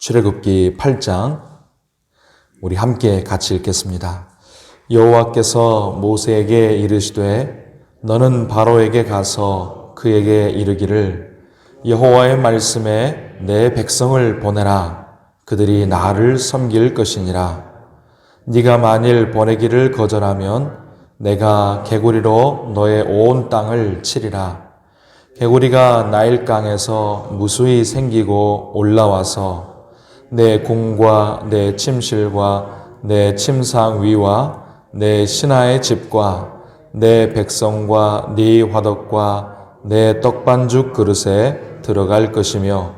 출애굽기 8장 우리 함께 같이 읽겠습니다. 여호와께서 모세에게 이르시되 너는 바로에게 가서 그에게 이르기를 여호와의 말씀에 내 백성을 보내라. 그들이 나를 섬길 것이니라. 네가 만일 보내기를 거절하면 내가 개구리로 너의 온 땅을 치리라. 개구리가 나일강에서 무수히 생기고 올라와서 내 궁과 내 침실과 내 침상 위와 내 신하의 집과 내 백성과 네 화덕과 내 떡반죽 그릇에 들어갈 것이며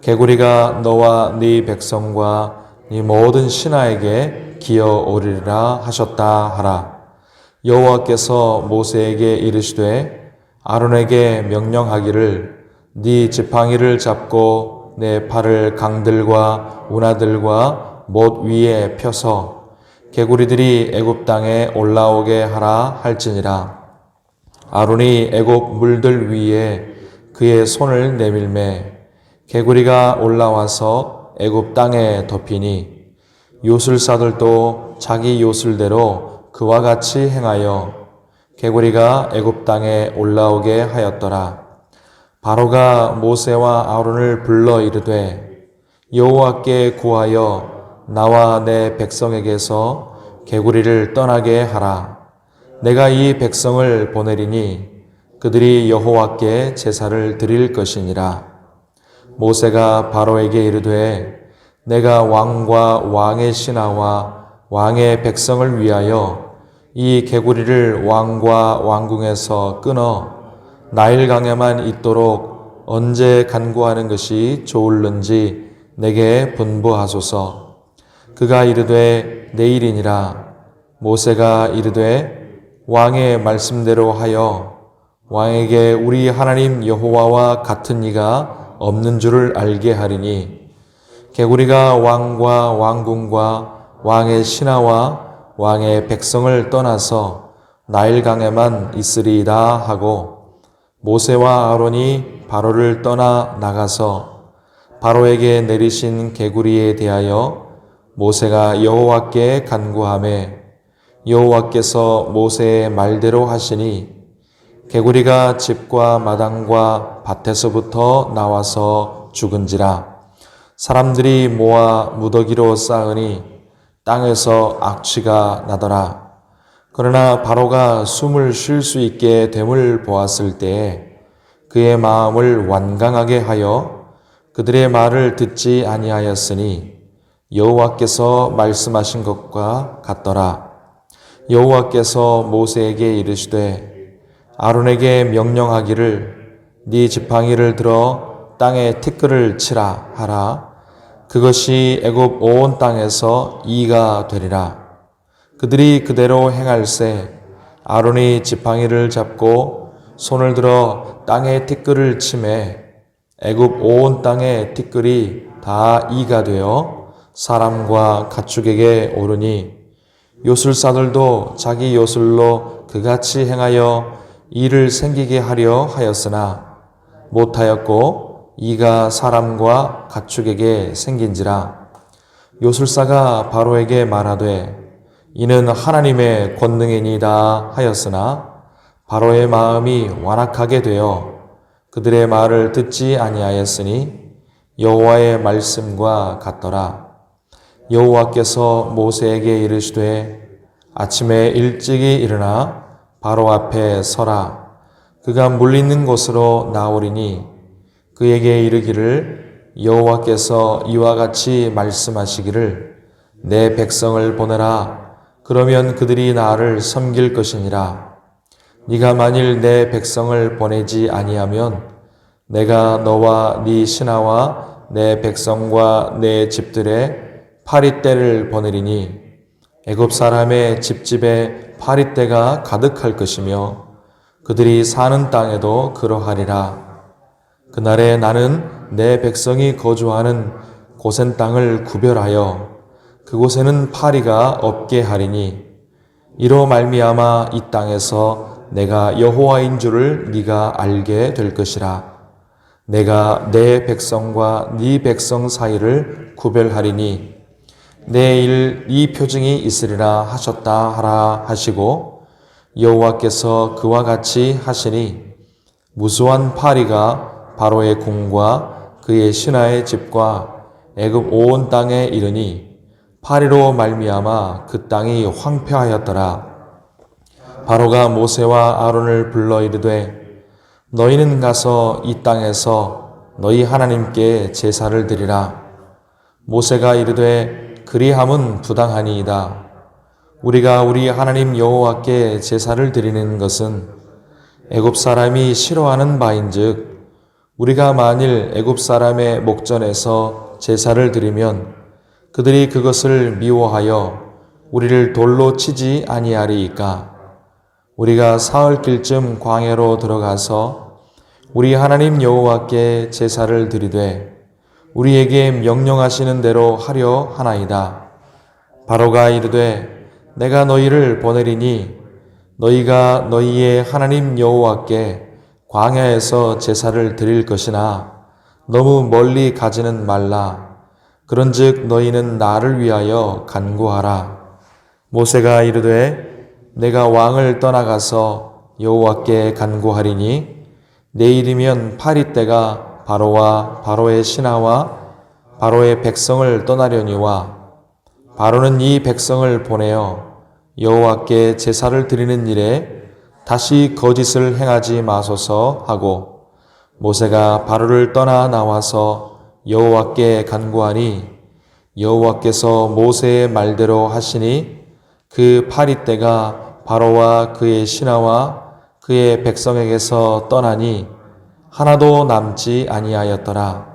개구리가 너와 네 백성과 네 모든 신하에게 기어오리라 하셨다 하라. 여호와께서 모세에게 이르시되 아론에게 명령하기를 네 지팡이를 잡고 내 팔을 강들과 운하들과 못 위에 펴서 개구리들이 애굽 땅에 올라오게 하라 할지니라. 아론이 애굽 물들 위에 그의 손을 내밀매 개구리가 올라와서 애굽 땅에 덮이니 요술사들도 자기 요술대로 그와 같이 행하여 개구리가 애굽 땅에 올라오게 하였더라. 바로가 모세와 아론을 불러 이르되 여호와께 구하여 나와 내 백성에게서 개구리를 떠나게 하라. 내가 이 백성을 보내리니 그들이 여호와께 제사를 드릴 것이니라. 모세가 바로에게 이르되 내가 왕과 왕의 신하와 왕의 백성을 위하여 이 개구리를 왕과 왕궁에서 끊어 나일강에만 있도록 언제 간구하는 것이 좋을는지 내게 분부하소서. 그가 이르되 내일이니라. 모세가 이르되 왕의 말씀대로 하여 왕에게 우리 하나님 여호와와 같은 이가 없는 줄을 알게 하리니 개구리가 왕과 왕궁과 왕의 신하와 왕의 백성을 떠나서 나일강에만 있으리이다 하고 모세와 아론이 바로를 떠나 나가서 바로에게 내리신 개구리에 대하여 모세가 여호와께 간구하매 여호와께서 모세의 말대로 하시니 개구리가 집과 마당과 밭에서부터 나와서 죽은지라. 사람들이 모아 무더기로 쌓으니 땅에서 악취가 나더라. 그러나 바로가 숨을 쉴 수 있게 됨을 보았을 때에 그의 마음을 완강하게 하여 그들의 말을 듣지 아니하였으니 여호와께서 말씀하신 것과 같더라. 여호와께서 모세에게 이르시되 아론에게 명령하기를 네 지팡이를 들어 땅에 티끌을 치라 하라. 그것이 애굽 온 땅에서 이가 되리라. 그들이 그대로 행할세 아론이 지팡이를 잡고 손을 들어 땅에 티끌을 치매 애굽 온 땅에 티끌이 다 이가 되어 사람과 가축에게 오르니 요술사들도 자기 요술로 그같이 행하여 이를 생기게 하려 하였으나 못하였고 이가 사람과 가축에게 생긴지라. 요술사가 바로에게 말하되 이는 하나님의 권능이니이다 하였으나 바로의 마음이 완악하게 되어 그들의 말을 듣지 아니하였으니 여호와의 말씀과 같더라. 여호와께서 모세에게 이르시되 아침에 일찍이 일어나 바로 앞에 서라. 그가 물리는 곳으로 나오리니 그에게 이르기를 여호와께서 이와 같이 말씀하시기를 내 백성을 보내라. 그러면 그들이 나를 섬길 것이니라. 네가 만일 내 백성을 보내지 아니하면 내가 너와 네 신하와 내 백성과 내 집들에 파리떼를 보내리니 애굽 사람의 집집에 파리떼가 가득할 것이며 그들이 사는 땅에도 그러하리라. 그날에 나는 내 백성이 거주하는 고센 땅을 구별하여 그곳에는 파리가 없게 하리니 이로 말미암아 이 땅에서 내가 여호와인 줄을 네가 알게 될 것이라. 내가 내 백성과 네 백성 사이를 구별하리니 내일 이 표징이 있으리라 하셨다 하라 하시고 여호와께서 그와 같이 하시니 무수한 파리가 바로의 궁과 그의 신하의 집과 애굽 온 땅에 이르니 파리로 말미암아 그 땅이 황폐하였더라. 바로가 모세와 아론을 불러 이르되 너희는 가서 이 땅에서 너희 하나님께 제사를 드리라. 모세가 이르되 그리함은 부당하니이다. 우리가 우리 하나님 여호와께 제사를 드리는 것은 애굽 사람이 싫어하는 바인즉 우리가 만일 애굽 사람의 목전에서 제사를 드리면 그들이 그것을 미워하여 우리를 돌로 치지 아니하리이까. 우리가 사흘길쯤 광야로 들어가서 우리 하나님 여호와께 제사를 드리되 우리에게 명령하시는 대로 하려 하나이다. 바로가 이르되 내가 너희를 보내리니 너희가 너희의 하나님 여호와께 광야에서 제사를 드릴 것이나 너무 멀리 가지는 말라. 그런즉 너희는 나를 위하여 간구하라. 모세가 이르되 내가 왕을 떠나가서 여호와께 간구하리니 내일이면 파리 때가 바로와 바로의 신하와 바로의 백성을 떠나려니와 바로는 이 백성을 보내어 여호와께 제사를 드리는 일에 다시 거짓을 행하지 마소서 하고 모세가 바로를 떠나 나와서 여호와께 간구하니 여호와께서 모세의 말대로 하시니 그 파리 때가 바로와 그의 신하와 그의 백성에게서 떠나니 하나도 남지 아니하였더라.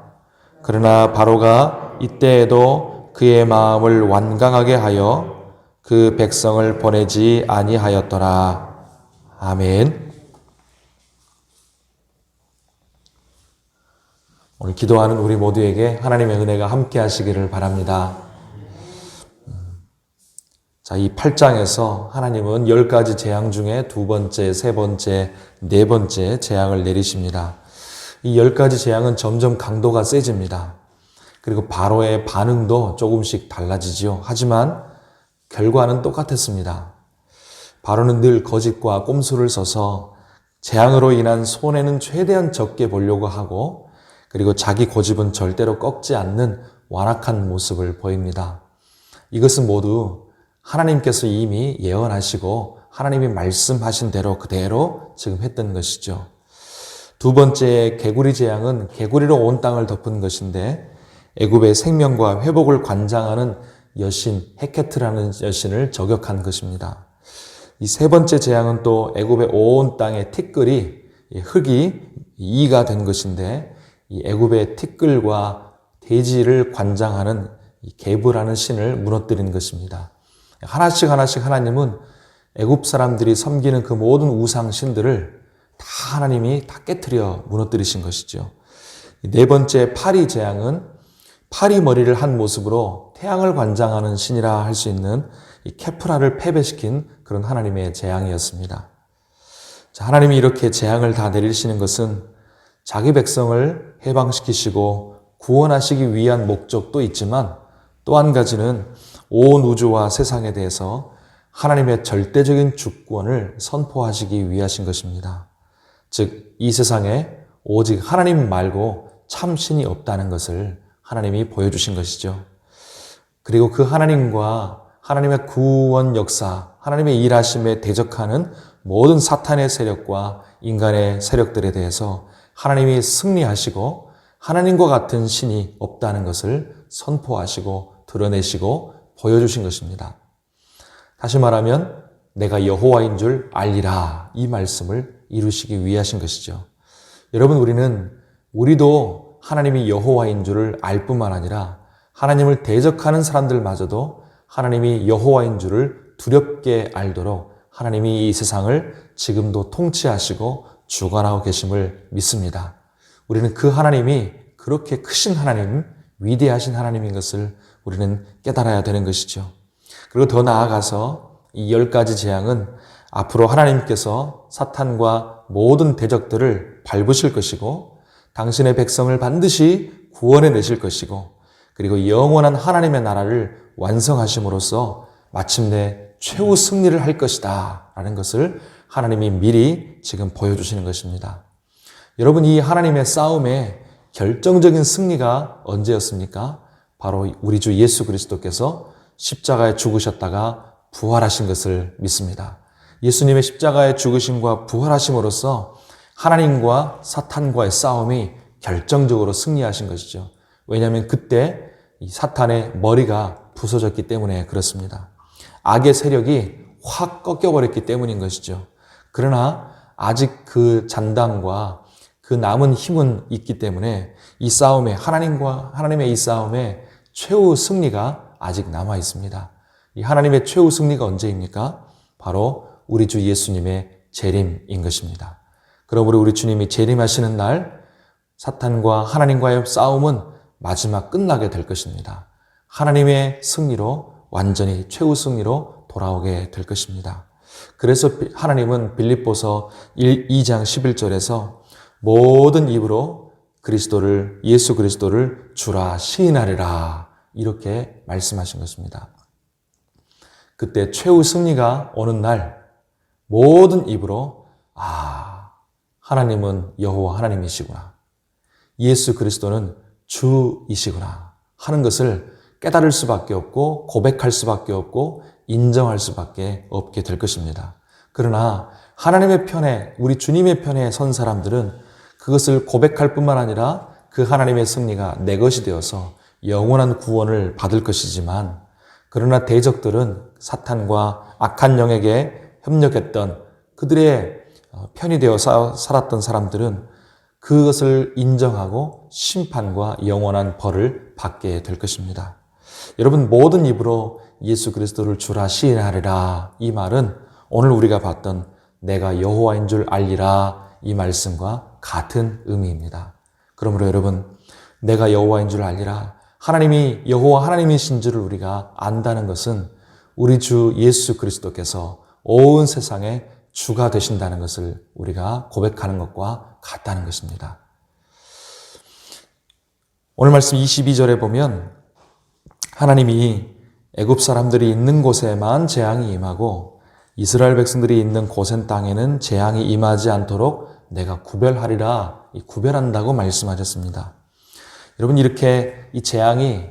그러나 바로가 이때에도 그의 마음을 완강하게 하여 그 백성을 보내지 아니하였더라. 아멘. 오늘 기도하는 우리 모두에게 하나님의 은혜가 함께 하시기를 바랍니다. 자, 이 8장에서 하나님은 10가지 재앙 중에 두 번째, 세 번째, 네 번째 재앙을 내리십니다. 이 10가지 재앙은 점점 강도가 세집니다. 그리고 바로의 반응도 조금씩 달라지죠. 하지만 결과는 똑같았습니다. 바로는 늘 거짓과 꼼수를 써서 재앙으로 인한 손해는 최대한 적게 보려고 하고 그리고 자기 고집은 절대로 꺾지 않는 완악한 모습을 보입니다. 이것은 모두 하나님께서 이미 예언하시고 하나님이 말씀하신 대로 그대로 지금 했던 것이죠. 두 번째 개구리 재앙은 개구리로 온 땅을 덮은 것인데 애굽의 생명과 회복을 관장하는 여신 헤케트라는 여신을 저격한 것입니다. 이 세 번째 재앙은 또 애굽의 온 땅의 티끌이 흙이 이가 된 것인데 이 애굽의 티끌과 돼지를 관장하는 이 게브라는 신을 무너뜨린 것입니다. 하나씩 하나님은 애굽 사람들이 섬기는 그 모든 우상 신들을 다 하나님이 다 깨트려 무너뜨리신 것이죠. 네 번째 파리 재앙은 파리 머리를 한 모습으로 태양을 관장하는 신이라 할 수 있는 이 케프라를 패배시킨 그런 하나님의 재앙이었습니다. 자, 하나님이 이렇게 재앙을 다 내리시는 것은 자기 백성을 해방시키시고 구원하시기 위한 목적도 있지만 또 한 가지는 온 우주와 세상에 대해서 하나님의 절대적인 주권을 선포하시기 위하신 것입니다. 즉, 이 세상에 오직 하나님 말고 참 신이 없다는 것을 하나님이 보여주신 것이죠. 그리고 그 하나님과 하나님의 구원 역사, 하나님의 일하심에 대적하는 모든 사탄의 세력과 인간의 세력들에 대해서 하나님이 승리하시고 하나님과 같은 신이 없다는 것을 선포하시고 드러내시고 보여주신 것입니다. 다시 말하면 내가 여호와인 줄 알리라, 이 말씀을 이루시기 위하신 것이죠. 여러분, 우리도 하나님이 여호와인 줄을 알 뿐만 아니라 하나님을 대적하는 사람들마저도 하나님이 여호와인 줄을 두렵게 알도록 하나님이 이 세상을 지금도 통치하시고 주관하고 계심을 믿습니다. 우리는 그 하나님이 그렇게 크신 하나님, 위대하신 하나님인 것을 우리는 깨달아야 되는 것이죠. 그리고 더 나아가서 이 10가지 재앙은 앞으로 하나님께서 사탄과 모든 대적들을 밟으실 것이고 당신의 백성을 반드시 구원해 내실 것이고 그리고 영원한 하나님의 나라를 완성하심으로써 마침내 최후 승리를 할 것이다 라는 것을 하나님이 미리 지금 보여주시는 것입니다. 여러분, 이 하나님의 싸움의 결정적인 승리가 언제였습니까? 바로 우리 주 예수 그리스도께서 십자가에 죽으셨다가 부활하신 것을 믿습니다. 예수님의 십자가에 죽으심과 부활하심으로써 하나님과 사탄과의 싸움이 결정적으로 승리하신 것이죠. 왜냐하면 그때 이 사탄의 머리가 부서졌기 때문에 그렇습니다. 악의 세력이 확 꺾여버렸기 때문인 것이죠. 그러나 아직 그 잔당과 그 남은 힘은 있기 때문에 이 싸움에 하나님의 이 싸움에 최후 승리가 아직 남아 있습니다. 이 하나님의 최후 승리가 언제입니까? 바로 우리 주 예수님의 재림인 것입니다. 그러므로 우리 주님이 재림하시는 날 사탄과 하나님과의 싸움은 마지막 끝나게 될 것입니다. 하나님의 승리로 완전히 최후 승리로 돌아오게 될 것입니다. 그래서 하나님은 빌립보서 2장 11절에서 모든 입으로 예수 그리스도를 주라 시인하리라 이렇게 말씀하신 것입니다. 그때 최후 승리가 오는 날 모든 입으로 하나님은 여호와 하나님이시구나, 예수 그리스도는 주이시구나 하는 것을 깨달을 수밖에 없고 고백할 수밖에 없고 인정할 수밖에 없게 될 것입니다. 그러나 하나님의 편에, 우리 주님의 편에 선 사람들은 그것을 고백할 뿐만 아니라 그 하나님의 승리가 내 것이 되어서 영원한 구원을 받을 것이지만, 그러나 대적들은 사탄과 악한 영에게 협력했던 그들의 편이 되어 살았던 사람들은 그것을 인정하고 심판과 영원한 벌을 받게 될 것입니다. 여러분, 모든 입으로 예수 그리스도를 주라 시인하리라 이 말은 오늘 우리가 봤던 내가 여호와인 줄 알리라 이 말씀과 같은 의미입니다. 그러므로 여러분, 내가 여호와인 줄 알리라, 하나님이 여호와 하나님이신 줄을 우리가 안다는 것은 우리 주 예수 그리스도께서 온 세상의 주가 되신다는 것을 우리가 고백하는 것과 같다는 것입니다. 오늘 말씀 22절에 보면 하나님이 애굽 사람들이 있는 곳에만 재앙이 임하고 이스라엘 백성들이 있는 고센 땅에는 재앙이 임하지 않도록 내가 구별하리라, 구별한다고 말씀하셨습니다. 여러분, 이렇게 이 재앙이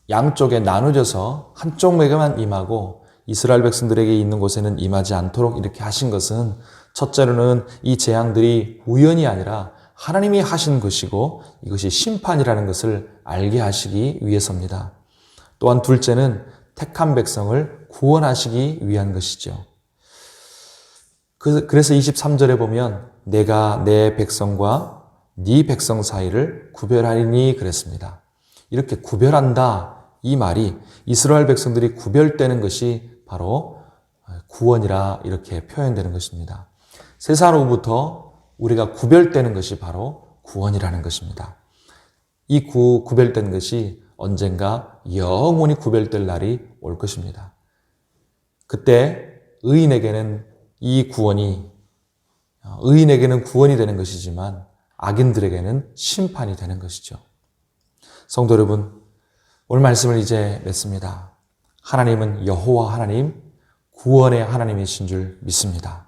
양쪽에 나누어져서 한쪽에게만 임하고 이스라엘 백성들에게 있는 곳에는 임하지 않도록 이렇게 하신 것은 첫째로는 이 재앙들이 우연이 아니라 하나님이 하신 것이고 이것이 심판이라는 것을 알게 하시기 위해서입니다. 또한 둘째는 택한 백성을 구원하시기 위한 것이죠. 그래서 23절에 보면 내가 내 백성과 네 백성 사이를 구별하리니 그랬습니다. 이렇게 구별한다 이 말이 이스라엘 백성들이 구별되는 것이 바로 구원이라 이렇게 표현되는 것입니다. 세상으로부터 우리가 구별되는 것이 바로 구원이라는 것입니다. 이 구별된 것이 언젠가 영원히 구별될 날이 올 것입니다. 그때 의인에게는 구원이 되는 것이지만 악인들에게는 심판이 되는 것이죠. 성도 여러분, 오늘 말씀을 이제 맺습니다. 하나님은 여호와 하나님, 구원의 하나님이신 줄 믿습니다.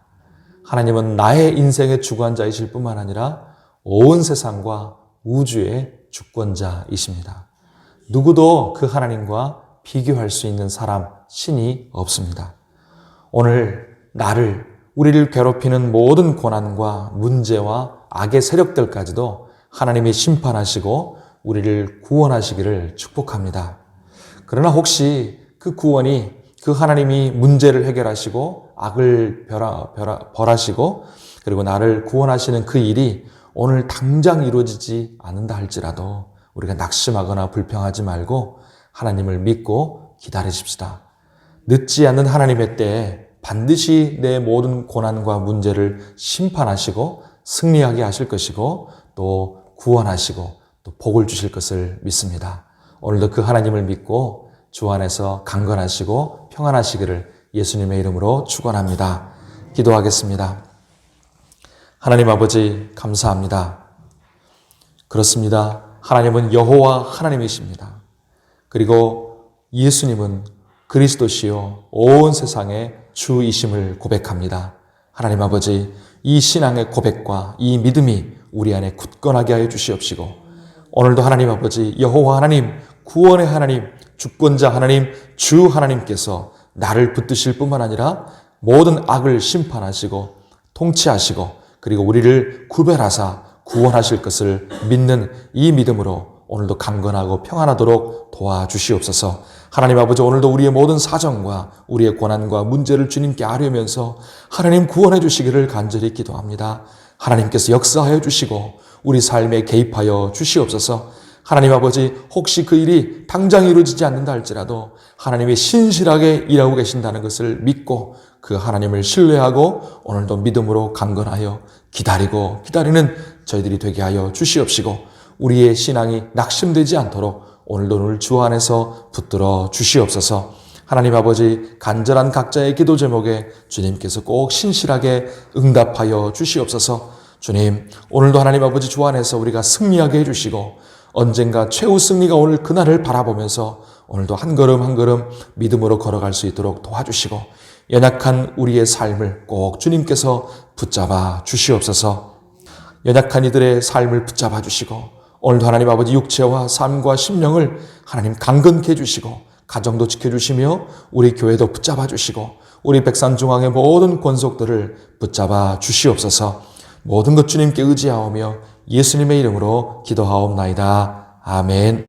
하나님은 나의 인생의 주관자이실 뿐만 아니라 온 세상과 우주의 주권자이십니다. 누구도 그 하나님과 비교할 수 있는 사람, 신이 없습니다. 오늘 우리를 괴롭히는 모든 고난과 문제와 악의 세력들까지도 하나님이 심판하시고 우리를 구원하시기를 축복합니다. 그러나 혹시 그 구원이 그 하나님이 문제를 해결하시고 악을 벌하시고 그리고 나를 구원하시는 그 일이 오늘 당장 이루어지지 않는다 할지라도 우리가 낙심하거나 불평하지 말고 하나님을 믿고 기다리십시다. 늦지 않는 하나님의 때에 반드시 내 모든 고난과 문제를 심판하시고 승리하게 하실 것이고 또 구원하시고 또 복을 주실 것을 믿습니다. 오늘도 그 하나님을 믿고 주 안에서 강건하시고 평안하시기를 예수님의 이름으로 축원합니다. 기도하겠습니다. 하나님 아버지 감사합니다. 그렇습니다. 하나님은 여호와 하나님이십니다. 그리고 예수님은 그리스도시요 온 세상의 주이심을 고백합니다. 하나님 아버지, 이 신앙의 고백과 이 믿음이 우리 안에 굳건하게 하여 주시옵시고, 오늘도 하나님 아버지, 여호와 하나님, 구원의 하나님, 주권자 하나님, 주 하나님께서 나를 붙드실 뿐만 아니라 모든 악을 심판하시고 통치하시고 그리고 우리를 구별하사 구원하실 것을 믿는 이 믿음으로 오늘도 강건하고 평안하도록 도와주시옵소서. 하나님 아버지, 오늘도 우리의 모든 사정과 우리의 고난과 문제를 주님께 아뢰면서 하나님 구원해 주시기를 간절히 기도합니다. 하나님께서 역사하여 주시고 우리 삶에 개입하여 주시옵소서. 하나님 아버지, 혹시 그 일이 당장 이루어지지 않는다 할지라도 하나님이 신실하게 일하고 계신다는 것을 믿고 그 하나님을 신뢰하고 오늘도 믿음으로 강건하여 기다리는 저희들이 되게 하여 주시옵시고, 우리의 신앙이 낙심되지 않도록 오늘도 오늘 주 안에서 붙들어 주시옵소서. 하나님 아버지, 간절한 각자의 기도 제목에 주님께서 꼭 신실하게 응답하여 주시옵소서. 주님, 오늘도 하나님 아버지 주 안에서 우리가 승리하게 해주시고 언젠가 최후 승리가 오늘 그날을 바라보면서 오늘도 한 걸음 한 걸음 믿음으로 걸어갈 수 있도록 도와주시고 연약한 우리의 삶을 꼭 주님께서 붙잡아 주시옵소서. 연약한 이들의 삶을 붙잡아 주시고 오늘도 하나님 아버지 육체와 삶과 심령을 하나님 강건케 해주시고 가정도 지켜주시며 우리 교회도 붙잡아 주시고 우리 백산중앙의 모든 권속들을 붙잡아 주시옵소서. 모든 것 주님께 의지하오며 예수님의 이름으로 기도하옵나이다. 아멘.